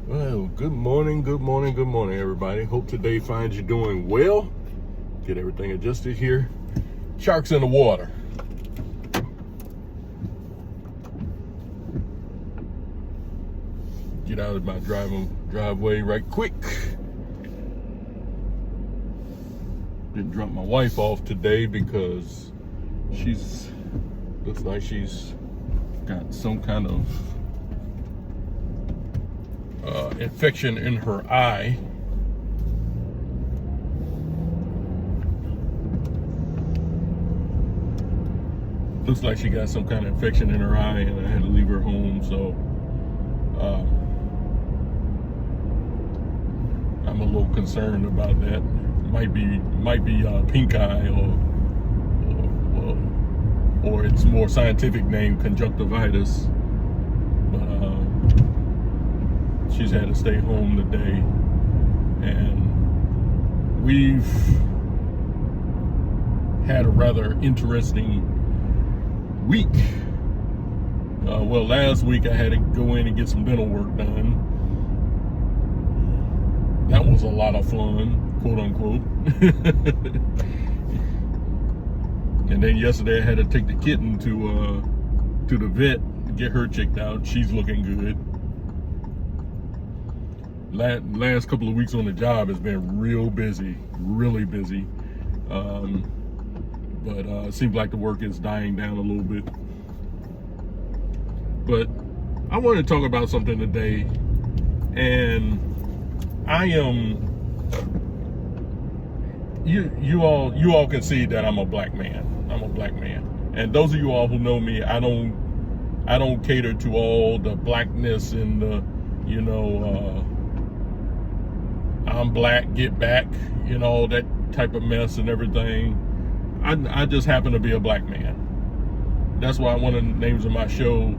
Well, good morning, everybody. Hope today finds you doing well. Get everything adjusted here. Sharks in the water. Get out of my driveway right quick. Didn't drop my wife off today because looks like she's got some kind of infection in her eye. Looks like she got some kind of infection in her eye, and I had to leave her home. So I'm a little concerned about that. Might be pink eye, or its more scientific name, conjunctivitis. But she's had to stay home today, and we've had a rather interesting week. Well, last week I had to go in and get some dental work done. That was a lot of fun, quote unquote. And then yesterday I had to take the kitten to the vet, get her checked out. She's looking good. Last couple of weeks on the job has been real busy, really busy. But it seems like the work is dying down a little bit. But I want to talk about something today, and you all can see that I'm a black man. I'm a black man, and those of you all who know me, I don't cater to all the blackness and the, I'm black, get back, all that type of mess and everything. I just happen to be a black man. That's why one of the names of my show,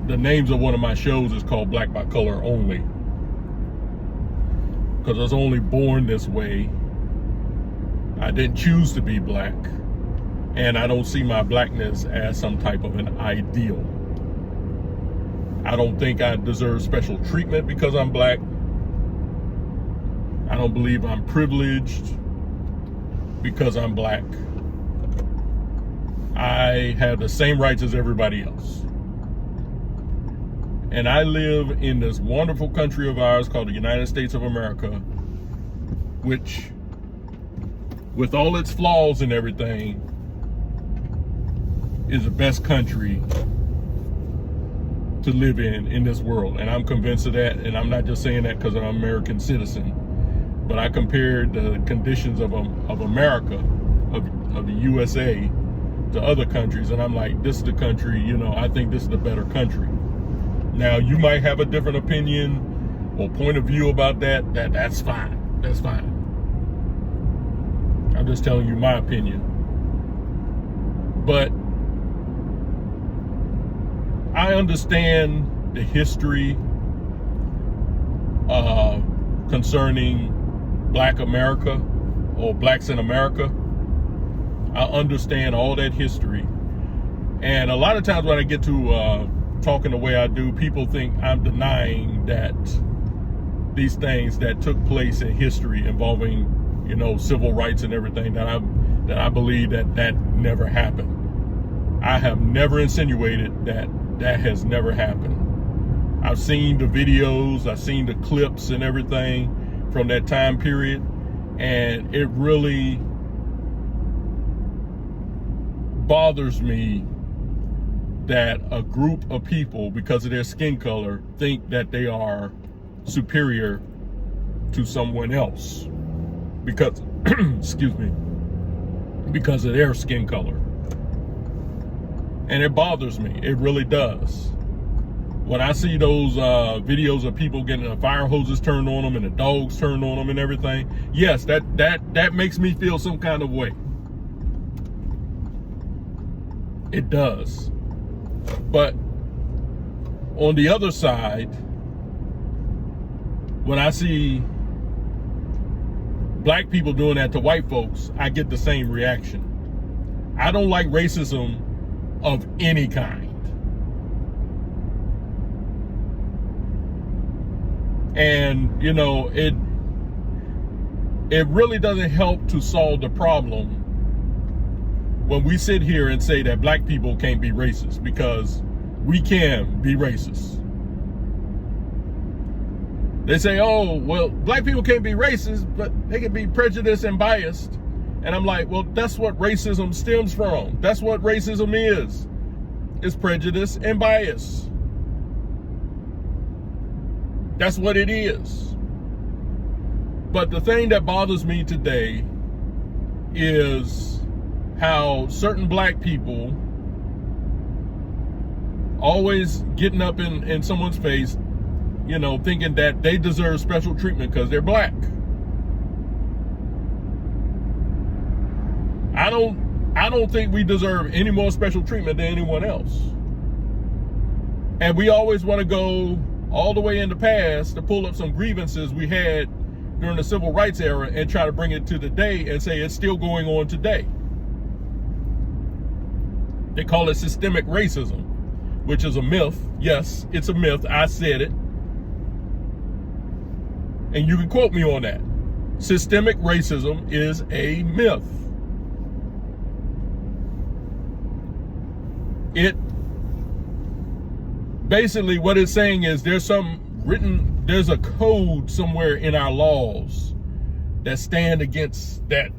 the names of one of my shows is called Black by Color Only. Because I was only born this way. I didn't choose to be black. And I don't see my blackness as some type of an ideal. I don't think I deserve special treatment because I'm black. I don't believe I'm privileged because I'm black. I have the same rights as everybody else. And I live in this wonderful country of ours called the United States of America, which, with all its flaws and everything, is the best country to live in this world. And I'm convinced of that. And I'm not just saying that because I'm an American citizen, but I compared the conditions of America, of the USA, to other countries, and I'm like, this is the country, I think this is the better country. Now, you might have a different opinion or point of view about that's fine. That's fine. I'm just telling you my opinion. But I understand the history concerning Black America or blacks in America. I understand all that history. And a lot of times when I get to talking the way I do, people think I'm denying that these things that took place in history involving, civil rights and everything, that I believe that never happened. I have never insinuated that has never happened. I've seen the videos, I've seen the clips and everything from that time period, and it really bothers me that a group of people, because of their skin color, think that they are superior to someone else because excuse me, because of their skin color. And it bothers me. It really does. When I see those videos of people getting the fire hoses turned on them and the dogs turned on them and everything, yes, that makes me feel some kind of way. It does. But on the other side, when I see black people doing that to white folks, I get the same reaction. I don't like racism of any kind. And, you know, it really doesn't help to solve the problem when we sit here and say that black people can't be racist, because we can be racist. They say, oh, well, black people can't be racist, but they can be prejudiced and biased. And I'm like, well, that's what racism stems from. That's what racism is. It's prejudice and bias. That's what it is. But the thing that bothers me today is how certain black people always getting up in someone's face, you know, thinking that they deserve special treatment because they're black. I don't think we deserve any more special treatment than anyone else. And we always want to go all the way in the past to pull up some grievances we had during the civil rights era and try to bring it to today and say it's still going on today. They call it systemic racism, which is a myth. Yes, it's a myth. I said it. And you can quote me on that. Systemic racism is a myth. It basically, what it's saying is there's a code somewhere in our laws that stand against that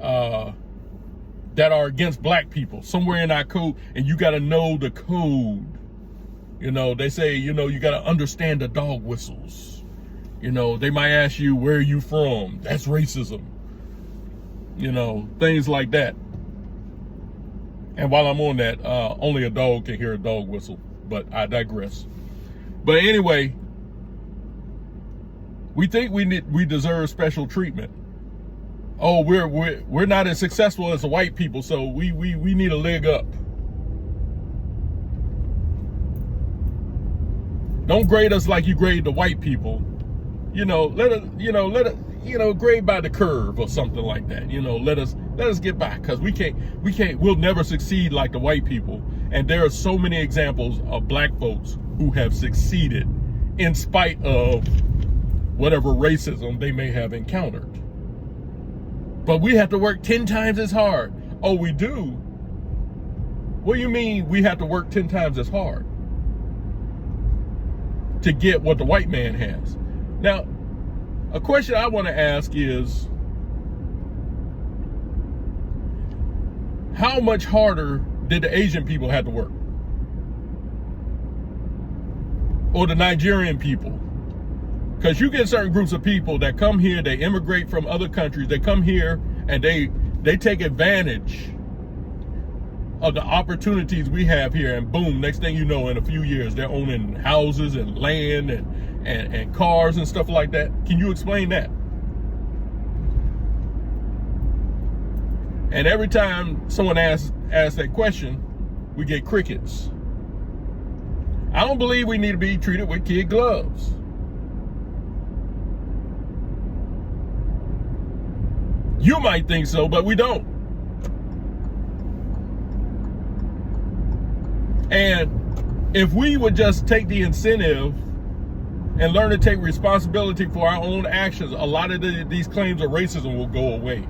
are against black people, somewhere in our code, and you got to know the code. You know, they say, you know, you got to understand the dog whistles. You know, they might ask you, where are you from? That's racism. You know, things like that. And while I'm on that, only a dog can hear a dog whistle, but I digress. But anyway, we think we deserve special treatment. Oh, we're not as successful as the white people, so we need a leg up. Don't grade us like you grade the white people. You know, let it grade by the curve or something like that. You know, let us get by, because we'll never succeed like the white people. And there are so many examples of black folks who have succeeded in spite of whatever racism they may have encountered. But we have to work 10 times as hard. Oh, we do? What do you mean we have to work 10 times as hard to get what the white man has? Now, a question I want to ask is, how much harder did the Asian people have to work? Or the Nigerian people? Because you get certain groups of people that come here, they immigrate from other countries, they come here and they take advantage of the opportunities we have here, and boom, next thing you know, in a few years, they're owning houses and land and cars and stuff like that. Can you explain that? And every time someone asks that question, we get crickets. I don't believe we need to be treated with kid gloves. You might think so, but we don't. And if we would just take the incentive and learn to take responsibility for our own actions, a lot of these claims of racism will go away.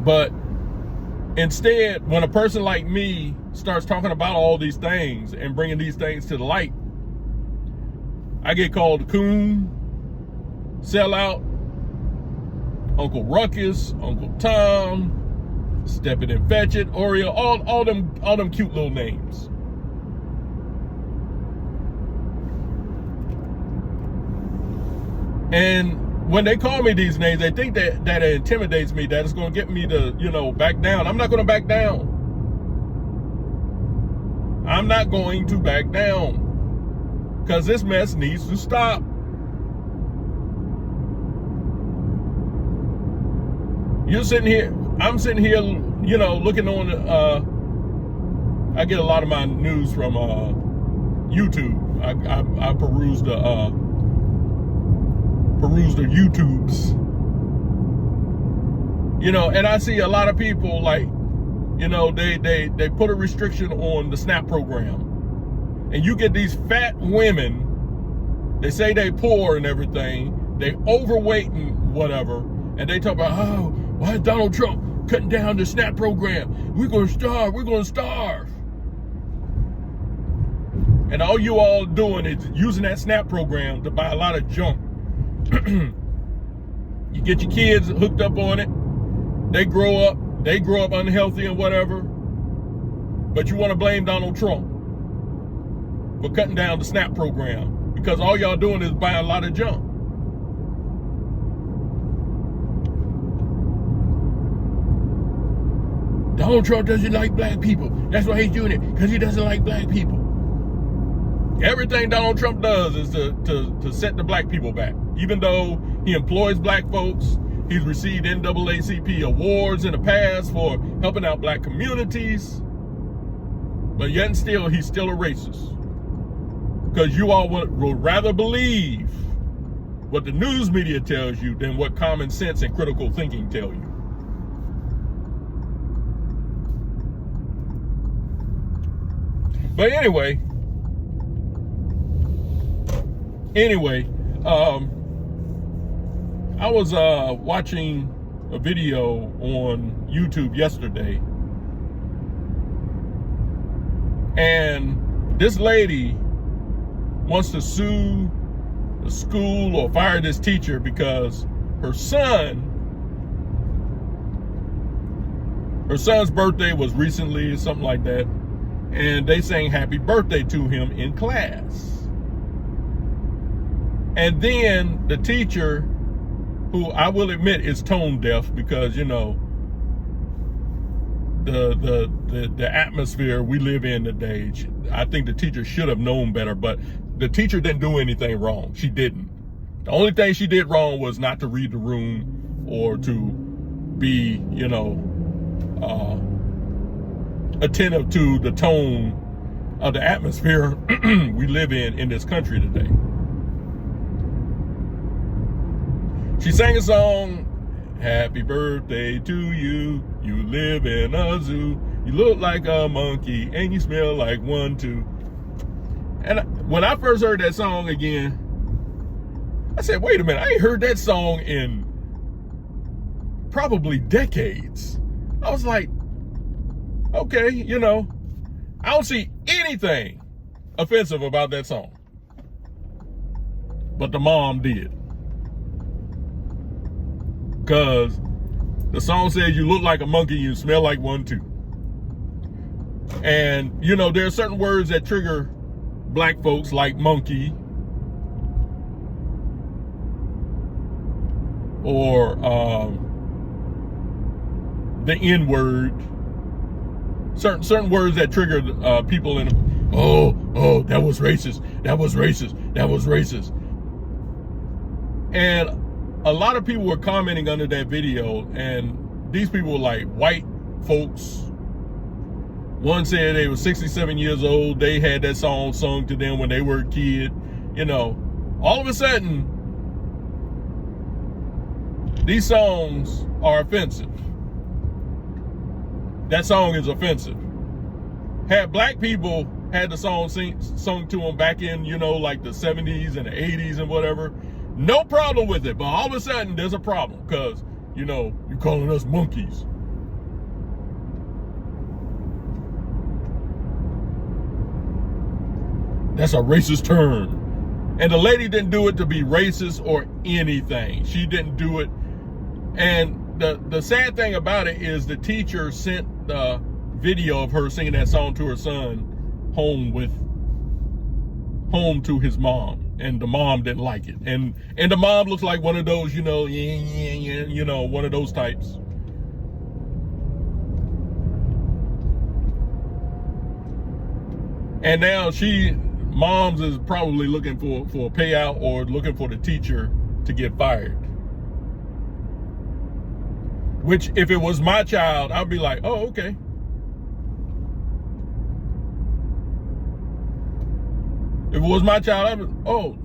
But instead, when a person like me starts talking about all these things and bringing these things to the light, I get called a coon, sellout, Uncle Ruckus, Uncle Tom, Steppin' and Fetch It, Oreo, all them cute little names. And when they call me these names, they think that it intimidates me, that it's going to get me to, back down. I'm not going to back down. I'm not going to back down. Because this mess needs to stop. I'm sitting here, looking on, I get a lot of my news from YouTube. I peruse the YouTubes. And I see a lot of people like, You know, they put a restriction on the SNAP program. And you get these fat women, they say they poor and everything, they overweight and whatever, and they talk about, oh, why is Donald Trump cutting down the SNAP program? We're going to starve. And all you all doing is using that SNAP program to buy a lot of junk. You get your kids hooked up on it. They grow up unhealthy and whatever. But you want to blame Donald Trump for cutting down the SNAP program because all y'all doing is buying a lot of junk. Donald Trump doesn't like black people. That's why he's doing it, because he doesn't like black people. Everything Donald Trump does is to set the black people back. Even though he employs black folks, he's received NAACP awards in the past for helping out black communities. But yet and still, he's still a racist. Because you all would rather believe what the news media tells you than what common sense and critical thinking tell you. But anyway, I was watching a video on YouTube yesterday, and this lady wants to sue the school or fire this teacher because her son's birthday was recently, something like that, and they sang happy birthday to him in class. And then the teacher, who I will admit is tone deaf because, you know, the atmosphere we live in today, I think the teacher should have known better, but the teacher didn't do anything wrong. She didn't. The only thing she did wrong was not to read the room or to be, you know, attentive to the tone of the atmosphere we live in this country today. She sang a song, happy birthday to you, you live in a zoo, you look like a monkey and you smell like one too. And when I first heard that song again, I said, wait a minute, I ain't heard that song in probably decades. I was like, okay, you know, I don't see anything offensive about that song. But the mom did. Because the song says you look like a monkey, you smell like one too. And, you know, there are certain words that trigger black folks, like monkey, or the N-word. Certain words that trigger people in, oh, that was racist, that was racist, that was racist. And a lot of people were commenting under that video, and these people were like white folks. One said they were 67 years old. They had that song sung to them when they were a kid. You know, all of a sudden, these songs are offensive. That song is offensive. Had black people had the song sung to them back in, you know, like the 70s and the 80s and whatever, no problem with it. But all of a sudden, there's a problem because, you know, you're calling us monkeys. That's a racist term. And the lady didn't do it to be racist or anything. She didn't do it. And the sad thing about it is the teacher sent the video of her singing that song to her son home to his mom. And the mom didn't like it. And the mom looks like one of those, you know, you know, one of those types. And now moms is probably looking for a payout or looking for the teacher to get fired. Which, if it was my child, I'd be like, oh, okay. If it was my child,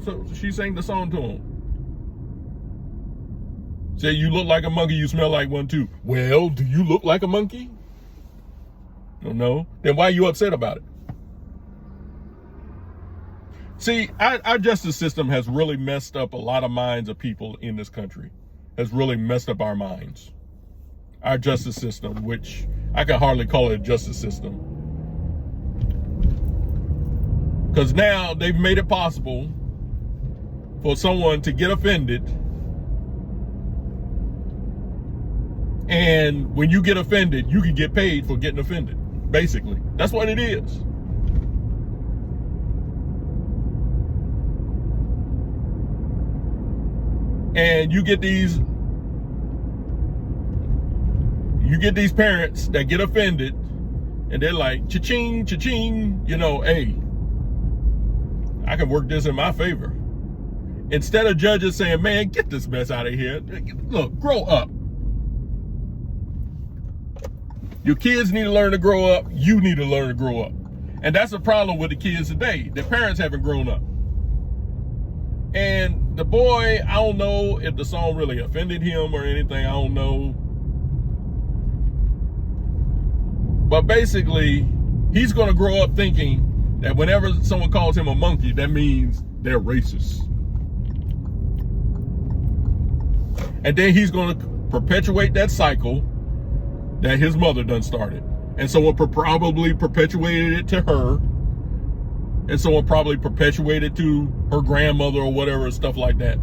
so she sang the song to him. Say, you look like a monkey, you smell like one too. Well, do you look like a monkey? No. Then why are you upset about it? See, our justice system has really messed up a lot of minds of people in this country. Has really messed up our minds. Our justice system, which I can hardly call it a justice system. Because now they've made it possible for someone to get offended. And when you get offended, you can get paid for getting offended. Basically, that's what it is. And you get these parents that get offended, and they're like, cha-ching, cha-ching, hey, I can work this in my favor. Instead of judges saying, man, get this mess out of here. Look, grow up. Your kids need to learn to grow up. You need to learn to grow up. And that's the problem with the kids today. Their parents haven't grown up. And the boy, I don't know if the song really offended him or anything. I don't know. But basically, he's going to grow up thinking that whenever someone calls him a monkey, that means they're racist. And then he's going to perpetuate that cycle that his mother done started. And someone probably perpetuated it to her. And someone probably perpetuated to her grandmother or whatever, stuff like that.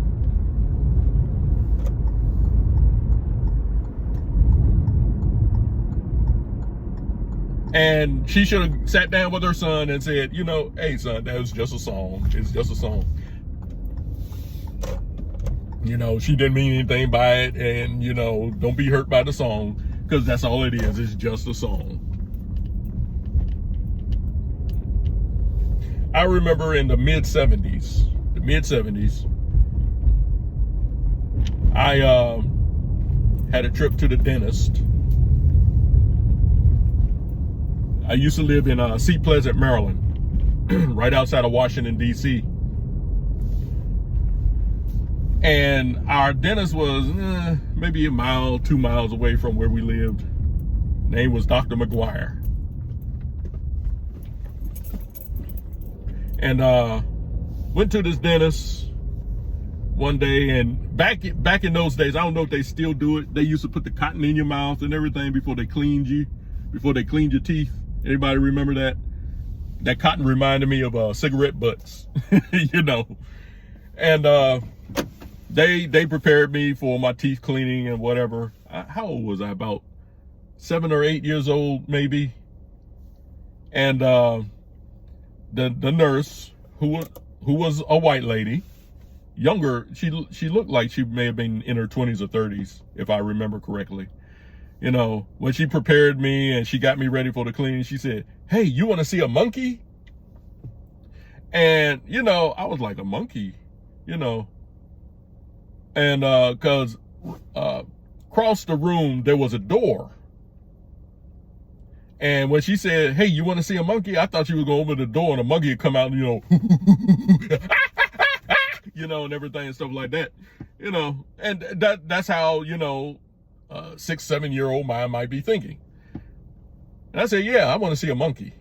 And she should have sat down with her son and said, hey, son, that was just a song. It's just a song. She didn't mean anything by it. And, don't be hurt by the song, because that's all it is. It's just a song. I remember in the mid-70s, I had a trip to the dentist. I used to live in Seat Pleasant, Maryland, right outside of Washington, D.C. And our dentist was maybe 1 mile, 2 miles away from where we lived. Name was Dr. McGuire. And went to this dentist one day, and back in those days, I don't know if they still do it. They used to put the cotton in your mouth and everything before they cleaned your teeth. Anybody remember that? That cotton reminded me of cigarette butts, And they prepared me for my teeth cleaning and whatever. How old was I? About 7 or 8 years old, maybe. And the nurse, who was a white lady, younger, she looked like she may have been in her 20s or 30s, if I remember correctly. When she prepared me and she got me ready for the cleaning, she said, hey, you want to see a monkey? And, I was like, a monkey, and because across the room, there was a door. And when she said, hey, you want to see a monkey? I thought she was going to open the door and a monkey would come out and, and everything and stuff like that, and that's how, 6, 7-year-old mind might be thinking. And I said, yeah, I want to see a monkey.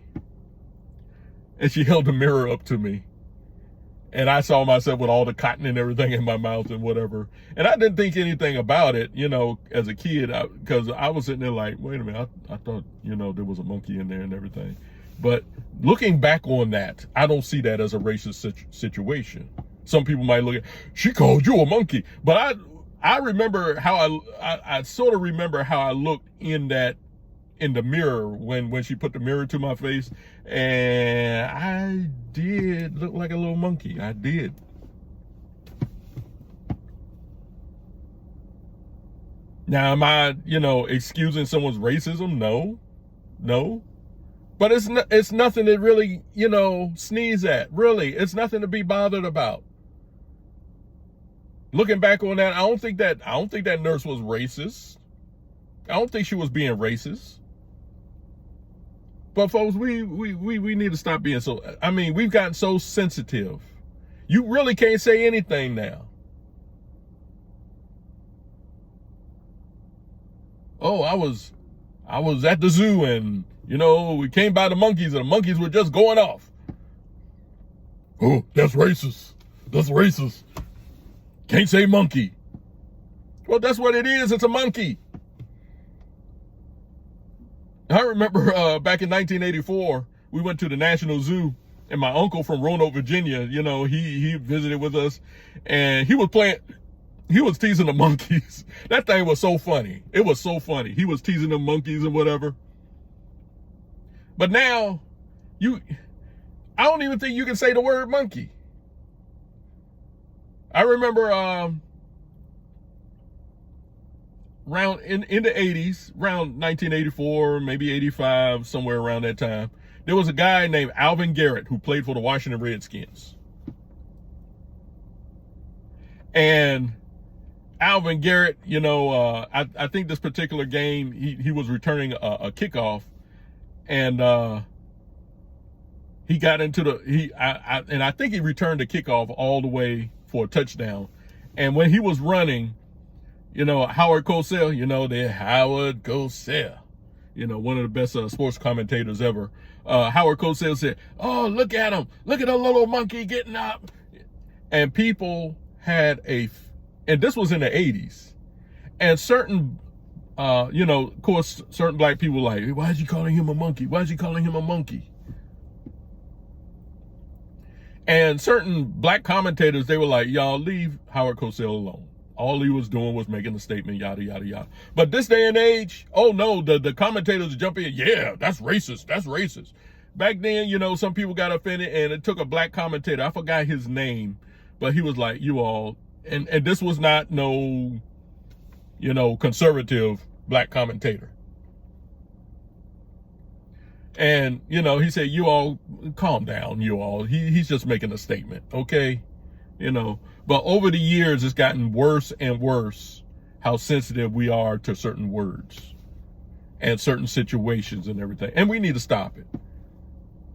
And she held the mirror up to me. And I saw myself with all the cotton and everything in my mouth and whatever. And I didn't think anything about it, as a kid, because I was sitting there like, wait a minute, I thought, there was a monkey in there and everything. But looking back on that, I don't see that as a racist situation. Some people might look at, she called you a monkey. But I remember how I sort of remember how I looked in the mirror when she put the mirror to my face, and I did look like a little monkey. I did. Now, am I, excusing someone's racism? No. But it's nothing to really, sneeze at. Really, it's nothing to be bothered about. Looking back on that, I don't think that nurse was racist. I don't think she was being racist. But folks, we need to stop being so, we've gotten so sensitive. You really can't say anything now. Oh, I was at the zoo and You know, we came by the monkeys and the monkeys were just going off. Oh, that's racist. That's racist. Can't say monkey. Well, that's what it is. It's a monkey. I remember back in 1984, we went to the National Zoo, and my uncle from Roanoke, Virginia, you know, he visited with us, and he was teasing the monkeys. That thing was so funny. It was so funny. He was teasing the monkeys and whatever. But now, I don't even think you can say the word monkey. I remember around in the 80s, around 1984, maybe 85, somewhere around that time, there was a guy named Alvin Garrett who played for the Washington Redskins. And Alvin Garrett, you know, I think this particular game, he was returning a kickoff, and he got into and I think he returned the kickoff all the way for a touchdown. And when he was running, you know, Howard Cosell, you know, Howard Cosell, you know, one of the best sports commentators ever. Howard Cosell said, "Oh, look at him. Look at the little monkey getting up." And people had and this was in the 80s. And certain, you know, of course, certain black people were like, "Why is he calling him a monkey? Why is he calling him a monkey?" And certain black commentators, they were like, "Y'all leave Howard Cosell alone. All he was doing was making a statement, yada, yada, yada." But this day and age, oh no, the commentators jump in, "Yeah, that's racist. That's racist." Back then, you know, some people got offended, and it took a black commentator, I forgot his name, but he was like, "You all," and this was not no, you know, conservative black commentator. And, you know, he said, "You all calm down, you all. He's just making a statement, okay?" You know, but over the years, it's gotten worse and worse how sensitive we are to certain words and certain situations and everything. And we need to stop it.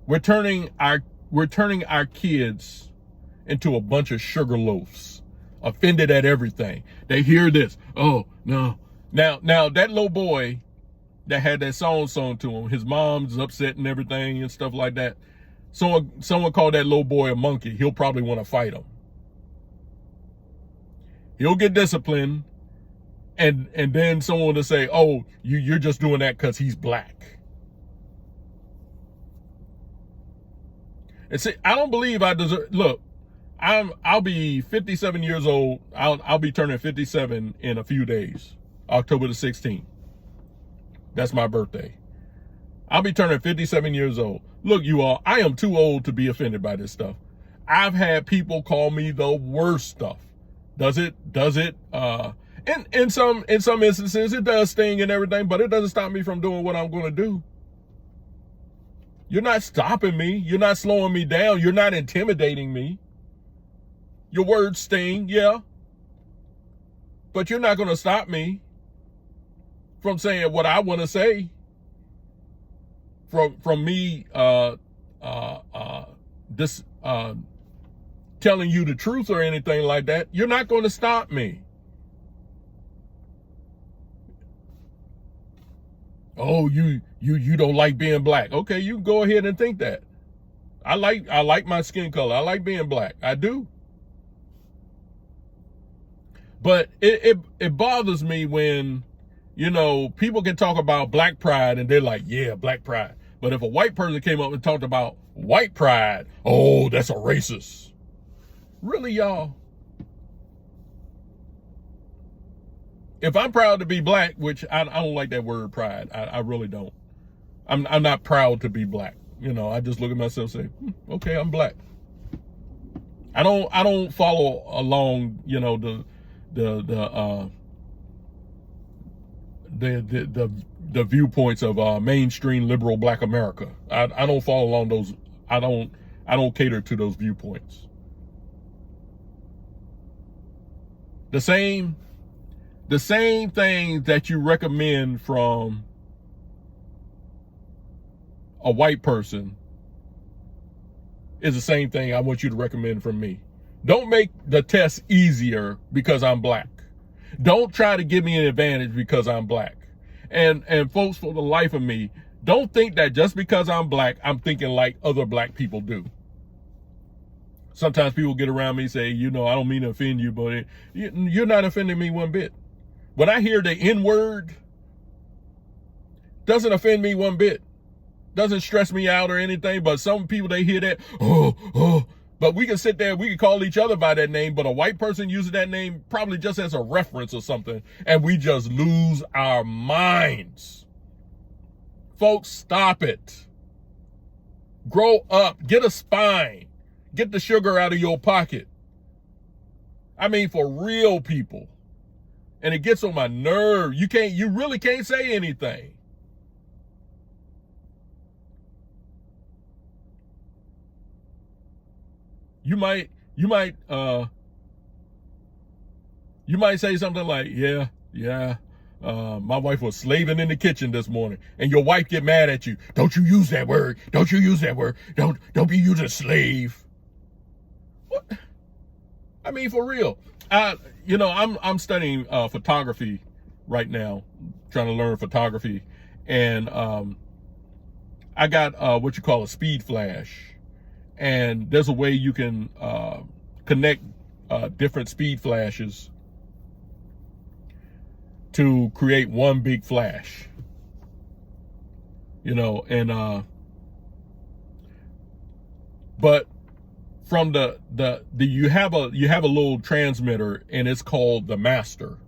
We're turning our kids into a bunch of sugar loafs, offended at everything. They hear this. "Oh, no." Now that little boy that had that song sung to him, his mom's upset and everything and stuff like that. Someone called that little boy a monkey. He'll probably want to fight him. He'll get disciplined, and then someone will say, "Oh, you're just doing that because he's black." And see, I don't believe I deserve. Look, I'll be 57 years old. I'll be turning 57 in a few days, October the 16th. That's my birthday. I'll be turning 57 years old. Look, you all, I am too old to be offended by this stuff. I've had people call me the worst stuff. Does it? In some instances, it does sting and everything, but it doesn't stop me from doing what I'm going to do. You're not stopping me. You're not slowing me down. You're not intimidating me. Your words sting, yeah. But you're not going to stop me from saying what I want to say. From me telling you the truth or anything like that. You're not going to stop me. "Oh, you don't like being black." Okay, you can go ahead and think that. I like my skin color. I like being black. I do. But it bothers me when, you know, people can talk about black pride and they're like, "Yeah, black pride." But if a white person came up and talked about white pride, "Oh, that's a racist." Really, y'all? If I'm proud to be black, which I don't like that word pride. I really don't. I'm not proud to be black. You know, I just look at myself and say, "Okay, I'm black." I don't follow along, you know, the viewpoints of mainstream liberal black America. I don't follow along those. I don't cater to those viewpoints. The same thing that you recommend from a white person is the same thing I want you to recommend from me. Don't make the test easier because I'm black. Don't try to give me an advantage because I'm black. And folks, for the life of me, Don't think that just because I'm black, I'm thinking like other black people do. Sometimes people get around me and say, I don't mean to offend you, but you're not offending me one bit. When I hear the N-word, doesn't offend me one bit. Doesn't stress me out or anything, but some people, they hear that, but we can sit there, we can call each other by that name, but a white person uses that name probably just as a reference or something, and we just lose our minds. Folks, stop it. Grow up. Get a spine. Get the sugar out of your pocket. I mean, for real people. And it gets on my nerve. You really can't say anything. You might say something like, my wife was slaving in the kitchen this morning, and your wife get mad at you. Don't you use that word. Don't you use that word. Don't be using slave. What? I mean, for real. I'm studying photography right now, trying to learn photography. And I got what you call a speed flash. And there's a way you can connect different speed flashes to create one big flash, but from you have a little transmitter, and it's called the master,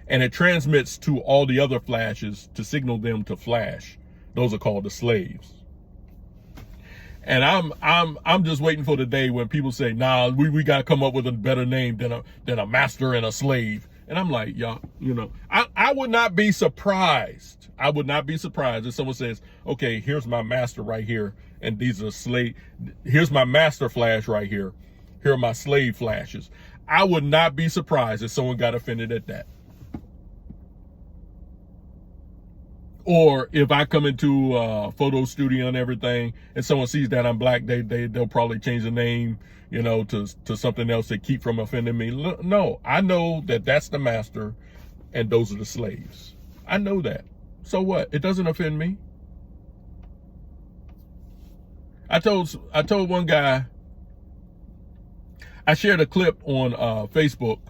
and it transmits to all the other flashes to signal them to flash. Those are called the slaves. And I'm just waiting for the day when people say, nah, we got to come up with a better name than a master and a slave. And I'm like, y'all, I would not be surprised. I would not be surprised if someone says, okay, here's my master right here, and these are slave. Here's my master flash right here. Here are my slave flashes. I would not be surprised if someone got offended at that. Or if I come into a photo studio and everything, and someone sees that I'm black, they'll probably change the name, to something else to keep from offending me. No, I know that that's the master, and those are the slaves. I know that. So what? It doesn't offend me. I told one guy. I shared a clip on Facebook,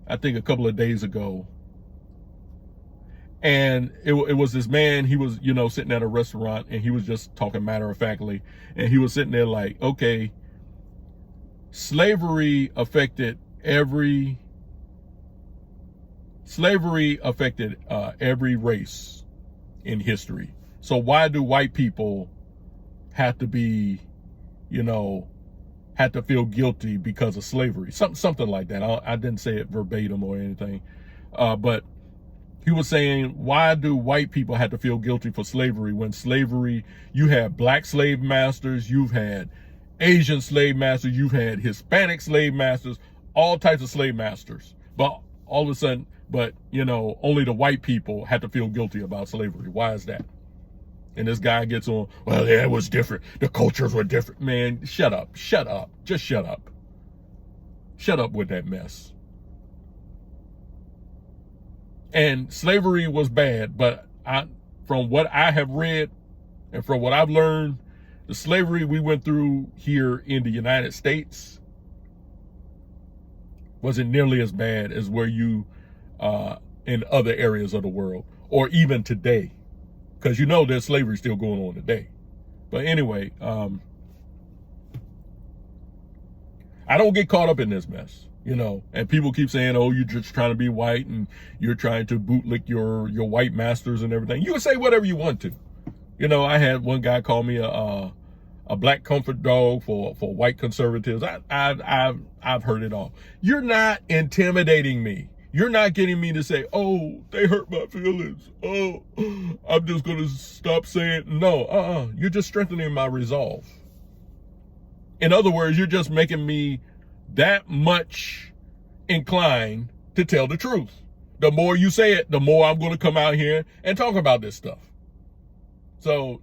I think a couple of days ago. And it was this man, he was, sitting at a restaurant, and he was just talking matter-of-factly. And he was sitting there like, okay, slavery affected every race in history. So why do white people have to be, have to feel guilty because of slavery? Something like that. I didn't say it verbatim or anything. But he was saying, why do white people have to feel guilty for slavery when slavery, you have black slave masters, you've had Asian slave masters, you've had Hispanic slave masters, all types of slave masters. But all of a sudden, only the white people had to feel guilty about slavery. Why is that? And this guy gets on, well, yeah, it was different. The cultures were different. Man, shut up. Just shut up. Shut up with that mess. And slavery was bad, but from what I have read and from what I've learned, the slavery we went through here in the United States wasn't nearly as bad as where you in other areas of the world, or even today, because there's slavery still going on today. But anyway, I don't get caught up in this mess. And people keep saying, oh, you're just trying to be white and you're trying to bootlick your white masters and everything. You can say whatever you want to. I had one guy call me a black comfort dog for white conservatives. I've heard it all. You're not intimidating me. You're not getting me to say, oh, they hurt my feelings. Oh, I'm just going to stop saying no. You're just strengthening my resolve. In other words, you're just making me that much inclined to tell the truth. The more you say it, the more I'm going to come out here and talk about this stuff. So,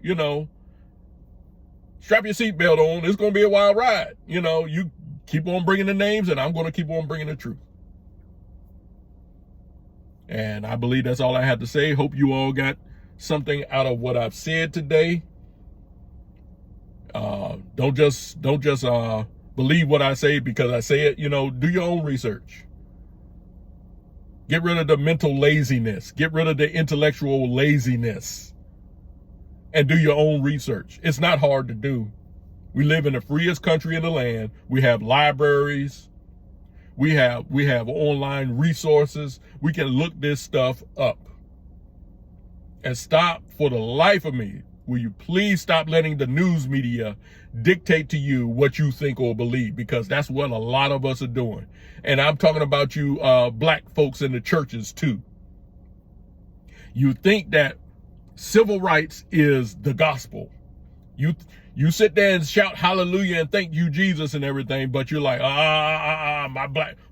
strap your seatbelt on. It's going to be a wild ride. You keep on bringing the names, and I'm going to keep on bringing the truth. And I believe that's all I have to say. Hope you all got something out of what I've said today. Don't just believe what I say because I say it. Do your own research. Get rid of the mental laziness. Get rid of the intellectual laziness. And do your own research. It's not hard to do. We live in the freest country in the land. We have libraries. We have online resources. We can look this stuff up. And stop, for the life of me, will you please stop letting the news media dictate to you what you think or believe, because that's what a lot of us are doing. And I'm talking about you black folks in the churches too. You think that civil rights is the gospel. You sit there and shout hallelujah and thank you Jesus and everything, but you're like,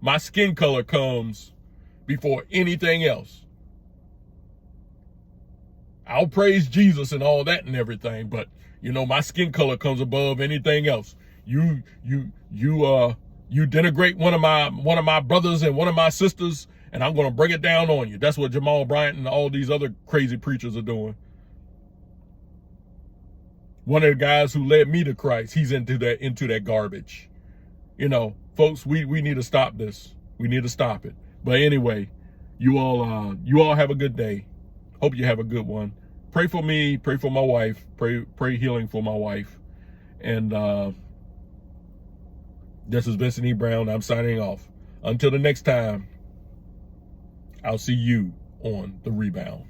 my skin color comes before anything else. I'll praise Jesus and all that and everything, but my skin color comes above anything else. You denigrate one of my brothers and one of my sisters, and I'm going to bring it down on you. That's what Jamal Bryant and all these other crazy preachers are doing. One of the guys who led me to Christ, he's into that garbage. Folks, we need to stop this. We need to stop it. But anyway, you all have a good day. Hope you have a good one. Pray for me, pray for my wife, pray healing for my wife. And this is Vincent E. Brown. I'm signing off. Until the next time, I'll see you on The Rebound.